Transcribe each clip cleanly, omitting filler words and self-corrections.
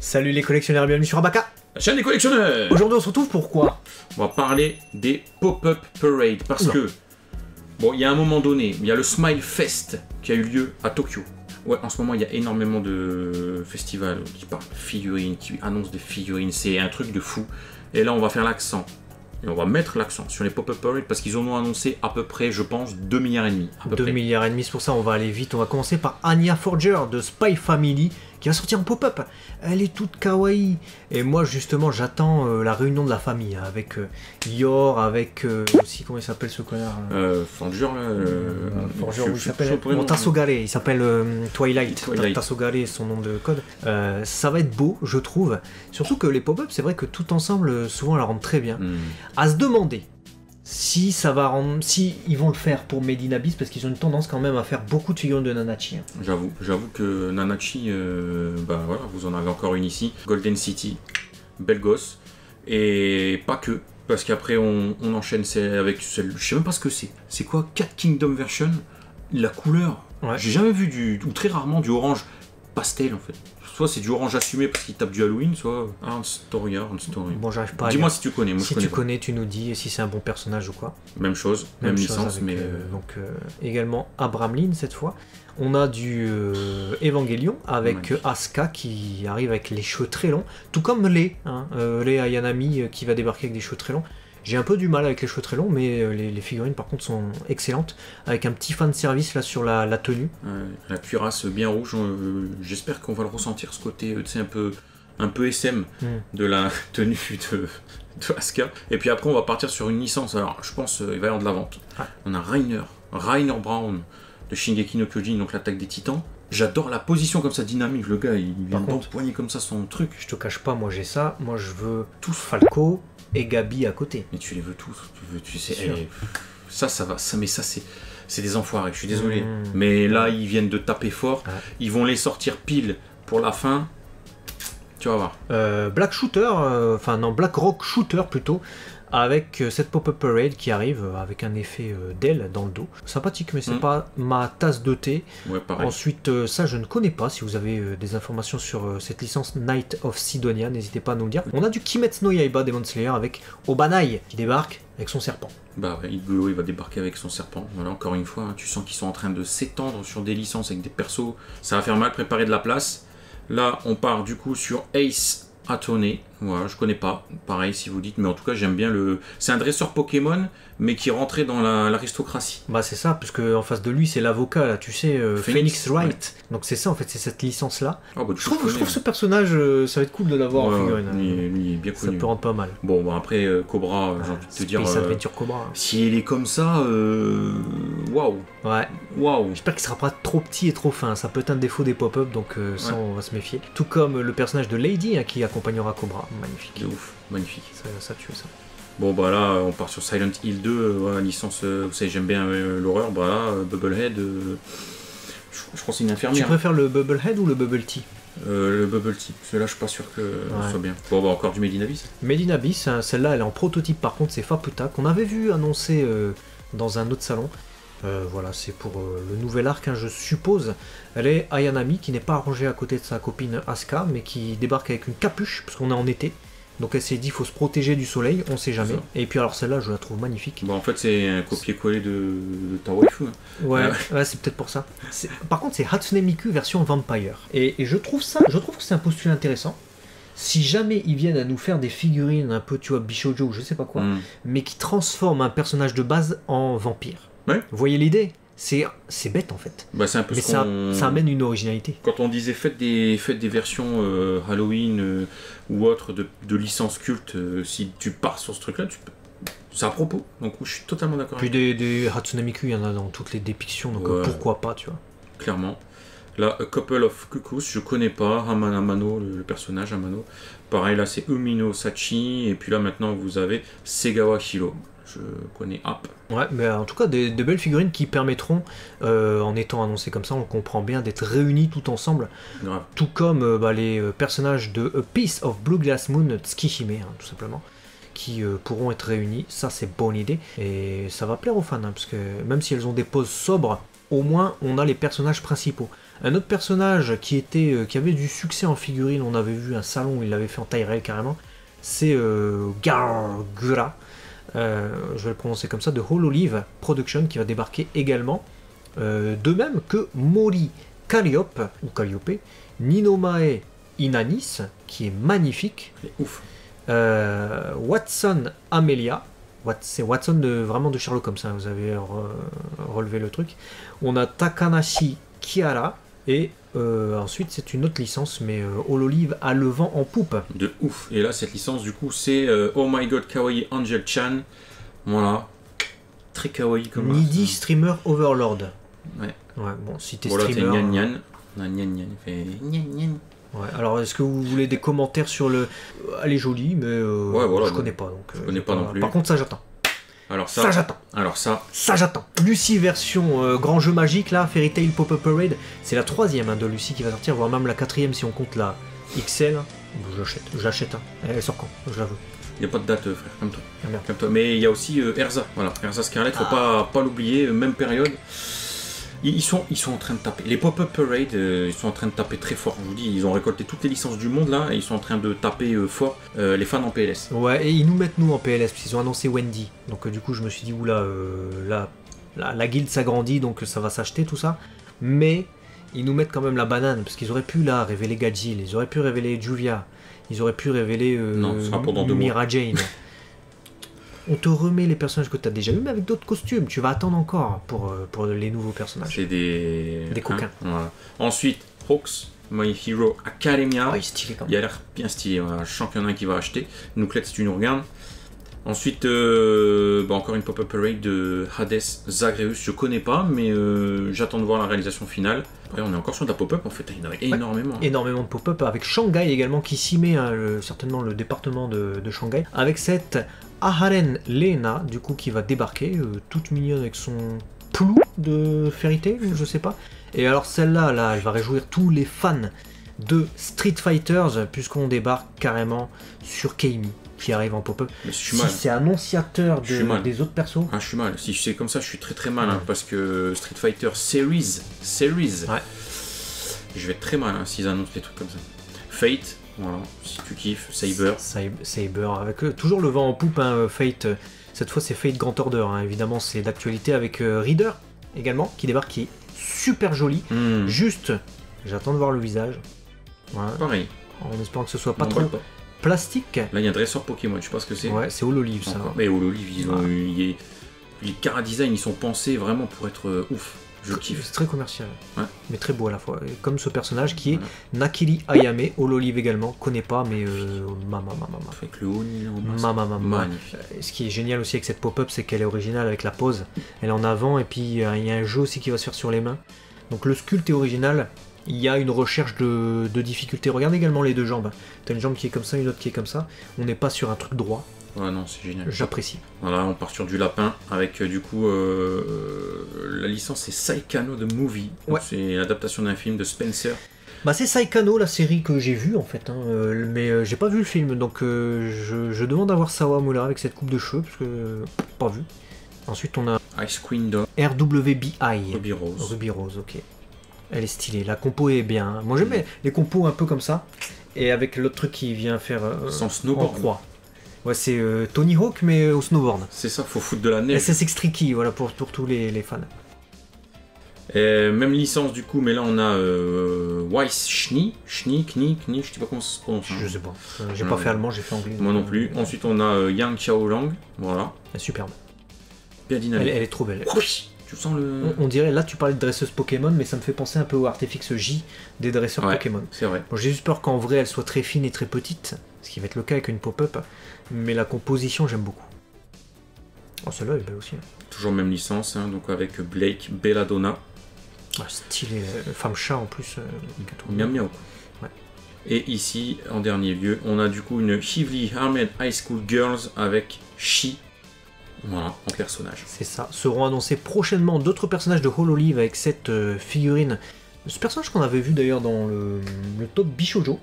Salut les collectionneurs, bienvenue sur Abaka. La chaîne des collectionneurs. Aujourd'hui on se retrouve pour quoi? On va parler des pop-up parades parce que, bon, il y a un moment donné, il y a le Smile Fest qui a eu lieu à Tokyo. Ouais, en ce moment il y a énormément de festivals qui parlent de figurines, qui annoncent des figurines, c'est un truc de fou. Et là on va faire l'accent, et on va mettre l'accent sur les pop-up parades parce qu'ils en ont annoncé à peu près, je pense, 2,5 milliards. 2,5 milliards, c'est pour ça on va aller vite. On va commencer par Anya Forger de Spy Family qui va sortir en pop-up. Elle est toute kawaii. Et moi justement j'attends la réunion de la famille avec Yor, avec aussi, comment il s'appelle ce connard Forger, Forger, il s'appelle Tassogare, il s'appelle Twilight. Tassogare est son nom de code. Ça va être beau, je trouve. Surtout que les pop-up, c'est vrai que tout ensemble, souvent, la rendent très bien. À se demander si ça va rendre, si ils vont le faire pour Made in Abyss, parce qu'ils ont une tendance quand même à faire beaucoup de figurines de Nanachi. J'avoue que Nanachi, bah voilà, vous en avez encore une ici, Golden City, belle gosse, et pas que, parce qu'après on enchaîne avec celle, je sais même pas ce que c'est. C'est quoi, Cat Kingdom version? La couleur, ouais. J'ai jamais vu ou très rarement du orange pastel en fait. Soit c'est du orange assumé parce qu'il tape du Halloween, soit un story. Bon, j'arrive pas à dis-moi si tu connais. Moi, si tu connais, tu nous dis si c'est un bon personnage ou quoi. Même chose, même licence, avec, mais donc également Abraham Lin cette fois. On a du Evangelion avec Asuka qui arrive avec les cheveux très longs, tout comme Lei Ayanami qui va débarquer avec des cheveux très longs. J'ai un peu du mal avec les cheveux très longs, mais les figurines par contre sont excellentes, avec un petit fan service là sur la tenue. La cuirasse bien rouge, j'espère qu'on va le ressentir, ce côté un peu SM de la tenue de Asuka. Et puis après on va partir sur une licence, alors je pense il va y avoir de la vente. On a Rainer Brown de Shingeki no Kyojin, donc l'attaque des titans. J'adore la position comme ça, dynamique, le gars il vient d'empoigner comme ça son truc. Je te cache pas, moi j'ai ça, moi je veux tous Falco et Gabi à côté. Mais tu les veux tous, tu sais, ça va, mais ça c'est des enfoirés, je suis désolé. Mais là ils viennent de taper fort, ils vont les sortir pile pour la fin. Tu vas voir. Black Rock Shooter plutôt, avec cette pop-up parade qui arrive avec un effet d'aile dans le dos. Sympathique, mais c'est pas ma tasse de thé. Ouais, pareil. Ensuite, ça je ne connais pas. Si vous avez des informations sur cette licence Night of Sidonia, n'hésitez pas à nous le dire. On a du Kimetsu no Yaiba Demon Slayer avec Obanai qui débarque avec son serpent. Bah ouais, Igolo il va débarquer avec son serpent. Voilà, encore une fois, tu sens qu'ils sont en train de s'étendre sur des licences avec des persos. Ça va faire mal, préparer de la place. Là, on part du coup sur Ace Attorney. Voilà, je connais pas. Pareil, si vous dites, mais en tout cas, j'aime bien le. C'est un dresseur Pokémon, mais qui rentrait dans l'aristocratie. Bah, c'est ça, puisque en face de lui, c'est l'avocat, là, tu sais, Phoenix Wright. Ouais. Donc, c'est ça, en fait, c'est cette licence-là. Oh, bah, je trouve ce personnage, ça va être cool de l'avoir en figurine. Lui, est bien connu. Ça peut rendre pas mal. Bon, bah, après, Cobra, j'ai envie de te dire. Space Adventure Cobra. Si il est comme ça, waouh. Ouais. Waouh. J'espère qu'il sera pas trop petit et trop fin. Ça peut être un défaut des pop-up, donc ça, on va se méfier. Tout comme le personnage de Lady qui accompagnera Cobra. Magnifique. De ouf. Magnifique. Ça tue ça. Bon bah là on part sur Silent Hill 2, voilà, licence, vous savez j'aime bien l'horreur, bah là Bubblehead, je crois que c'est une infirmière. Tu préfères le Bubblehead ou le Bubble Tea? Le Bubble Tea, celui-là je suis pas sûr que ce soit bien. Bon bah encore du Made in Abyss. Made in Abyss, hein, celle-là elle est en prototype par contre, c'est Faputa, qu'on avait vu annoncer dans un autre salon. Voilà, c'est pour le nouvel arc, hein, je suppose. Elle est Ayanami qui n'est pas rangée à côté de sa copine Asuka, mais qui débarque avec une capuche, parce qu'on est en été. Donc elle s'est dit, il faut se protéger du soleil, on sait jamais. Et puis alors celle-là, je la trouve magnifique. Bon, en fait, c'est un copier-coller de ta waifu. Ouais, c'est peut-être pour ça. Par contre, c'est Hatsune Miku version Vampire. Et je trouve que c'est un postulat intéressant. Si jamais ils viennent à nous faire des figurines un peu, tu vois, Bishojo ou je sais pas quoi, mais qui transforment un personnage de base en vampire. Ouais. Vous voyez l'idée? C'est bête en fait. Bah, c'est un peu mais ça amène une originalité. Quand on disait faites des versions Halloween ou autres de licences cultes, si tu pars sur ce truc-là, c'est à propos. Donc je suis totalement d'accord. Puis des Hatsune Miku, il y en a dans toutes les dépictions, donc pourquoi pas, tu vois. Clairement. Là, A Couple of Cuckoos, je connais pas. Amano, le personnage Amano. Pareil, là c'est Umino Sachi. Et puis là maintenant vous avez Segawa Hiro. Je connais App. Ouais, mais en tout cas, des belles figurines qui permettront, en étant annoncées comme ça, on comprend bien, d'être réunis tout ensemble. Grave. Tout comme les personnages de A Piece of Blue Glass Moon, Tsukihime, hein, tout simplement, qui pourront être réunis. Ça, c'est bonne idée. Et ça va plaire aux fans, hein, parce que même si elles ont des poses sobres, au moins, on a les personnages principaux. Un autre personnage qui avait du succès en figurine, on avait vu un salon où il l'avait fait en taille réelle carrément, c'est Gargura, je vais le prononcer comme ça, de Hololive Production, qui va débarquer également, de même que Mori Calliope, ou Calliope, Ninomae Inanis, qui est magnifique, Ouf. Watson Amelia, c'est Watson vraiment de Sherlock Holmes, hein, vous avez relevé le truc. On a Takanashi Kiara, et ensuite c'est une autre licence, mais Hololive a le vent en poupe. De ouf. Et là, cette licence, du coup, c'est Oh My God Kawaii Angel Chan. Voilà. Très kawaii comme Needy Streamer Overlord. Ouais. Ouais, bon, si t'es Voilà, streamer... t'es Nyan Nyan. Nyan Nyan. Il fait Nyan Nyan. Ouais, alors est-ce que vous voulez des commentaires sur le... Elle est jolie, mais ouais, voilà, je connais pas. Donc, je connais pas non plus. Par contre, ça j'attends. Alors ça, j'attends. Alors ça j'attends. Lucie version grand jeu magique, là, Fairy Tail Pop-Up Parade. C'est la 3e hein, de Lucie qui va sortir, voire même la 4e si on compte la XL. J'achète. Hein. Elle sort quand? Je la veux. Il n'y a pas de date, frère, comme toi. Ah, merde. Comme toi. Mais il y a aussi Erza. Voilà, Erza Scarlet, faut pas l'oublier, même période. Ils sont en train de taper. Les Pop-Up Parade, ils sont en train de taper très fort. Je vous dis, ils ont récolté toutes les licences du monde là, et ils sont en train de taper fort les fans en PLS. Ouais, et ils nous mettent nous en PLS, parce qu'ils ont annoncé Wendy. Donc du coup, je me suis dit, oula, la guilde s'agrandit, donc ça va s'acheter tout ça. Mais ils nous mettent quand même la banane, parce qu'ils auraient pu là révéler Gajil, ils auraient pu révéler Juvia, ils auraient pu révéler non, ce sera pour dans 2 mois. Mira Jane. On te remet les personnages que tu as déjà eu, mais avec d'autres costumes. Tu vas attendre encore pour les nouveaux personnages. C'est des coquins. Hein, voilà. Ensuite, Hawks, My Hero Academia. Oh, il est stylé quand même. Il a l'air bien stylé. Voilà. Je sens qu'il y en a un qui va acheter. Nuclette, si tu nous regardes. Ensuite, encore une pop-up parade de Hades Zagreus. Je connais pas, mais j'attends de voir la réalisation finale. Après, on est encore sur de la pop-up en fait. Il y en avait énormément. Énormément de pop-up avec Shanghai également qui s'y met, hein, certainement le département de Shanghai. Avec cette Aharen Lena, du coup, qui va débarquer, toute mignonne avec son plou de Fairy Tail, je sais pas. Et alors celle-là, là, elle va réjouir tous les fans de Street Fighters, puisqu'on débarque carrément sur Keimi, qui arrive en pop-up. Si c'est annonciateur des autres persos. Ah, je suis mal. Si c'est comme ça, je suis très très mal, hein, parce que Street Fighter Series, ouais. Je vais être très mal s'ils annoncent des trucs comme ça. Fate. Voilà, si tu kiffes, Saber, avec toujours le vent en poupe, hein, Fate, cette fois c'est Fate Grand Order, hein, évidemment c'est d'actualité avec Reader également, qui débarque, qui est super joli, juste, j'attends de voir le visage, voilà. Pareil, en espérant que ce soit pas trop plastique. Là il y a un dresseur Pokémon, je sais pas ce que c'est. Ouais, c'est Hololive ça. Mais Hololive, les chara-design, ils sont pensés vraiment pour être ouf. Je kiffe. C'est très commercial, ouais. Mais très beau à la fois. Et comme ce personnage qui est Nakiri Ayame, Hololive également, connais pas, mais avec le Oni magnifique. Ce qui est génial aussi avec cette pop-up, c'est qu'elle est originale avec la pose. Elle est en avant, et puis il y a un jeu aussi qui va se faire sur les mains. Donc le sculpte est original. Il y a une recherche de difficulté. Regarde également les deux jambes. T'as une jambe qui est comme ça, une autre qui est comme ça. On n'est pas sur un truc droit. Ouais, non, c'est génial. J'apprécie. Voilà, on part sur du lapin avec du coup la licence c'est Saikano The Movie. Ouais. C'est l'adaptation d'un film de Spencer. Bah c'est Saikano la série que j'ai vue en fait, hein, mais j'ai pas vu le film, donc je demande à voir Sawamura avec cette coupe de cheveux parce que pas vu. Ensuite on a Ice Queen Dog. RWBI. Ruby Rose. Ruby Rose, ok. Elle est stylée, la compo est bien. Moi j'aime les compos un peu comme ça, et avec l'autre truc qui vient faire sans snowboard. En croix. Ouais, c'est Tony Hawk mais au snowboard. C'est ça, faut foutre de la neige. SSX Tricky, voilà, pour tous les fans. Et même licence du coup, mais là on a Weiss Knie, je sais pas comment ça se prononce. Je sais pas, j'ai pas fait allemand, j'ai fait anglais. Moi non plus. Ensuite on a Yang Xiaolang, voilà. Elle est superbe. Bien dynamique. Elle est trop belle. Tu sens le... On dirait, là tu parlais de dresseuse Pokémon, mais ça me fait penser un peu au Artefix J des dresseurs Pokémon. C'est vrai. Bon, j'ai juste peur qu'en vrai elle soit très fine et très petite, ce qui va être le cas avec une pop-up, mais la composition j'aime beaucoup. Oh, celle-là est belle aussi. Toujours même licence, hein, donc avec Blake Belladonna. Ah, stylé, femme chat en plus. Miam miam. Ouais. Et ici, en dernier lieu, on a du coup une Shively Armed High School Girls avec Shi. Voilà, en personnage. C'est ça. Seront annoncés prochainement d'autres personnages de Hololive avec cette figurine. Ce personnage qu'on avait vu d'ailleurs dans le top Bishojo.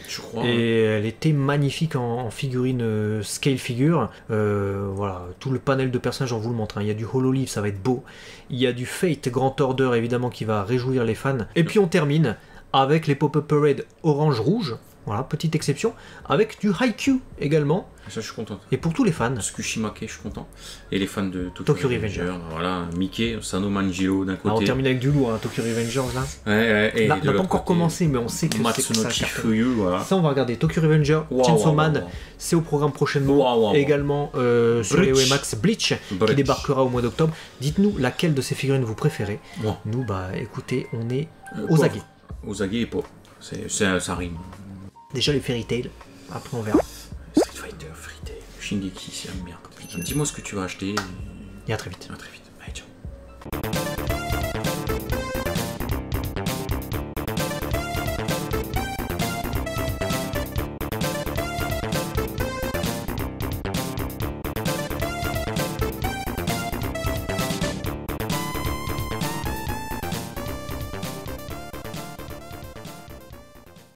Je crois. Et elle était magnifique en figurine scale figure. Voilà, tout le panel de personnages, on vous le montre. Hein. Il y a du Hololive, ça va être beau. Il y a du Fate Grand Order, évidemment, qui va réjouir les fans. Et puis on termine avec les Pop-Up Parade orange-rouge. Voilà, petite exception. Avec du Haikyuu également. Ça, je suis content. Et pour tous les fans. Tsukushima, je suis content. Et les fans de Tokyo Revenger. Voilà, Mickey, Sano Manjiro d'un côté. Alors, on termine avec du lourd, hein, Tokyo Revengers là. Ouais, et n'a pas encore commencé, mais on sait que c'est ça. Matsunoki, voilà. Ça, on va regarder. Tokyo Revenger, Chainsaw Man, c'est au programme prochainement. Également sur les OMAX Bleach, qui débarquera au mois d'octobre. Dites-nous laquelle de ces figurines vous préférez. Nous, bah écoutez, on est aux aguets. Aux aguets et pas. Ça rime. Déjà les Fairy Tail, après on verra. Street Fighter, Fairy Tail, Shingeki, c'est la merde. Dis-moi ce que tu vas acheter. Et à très vite. À très vite.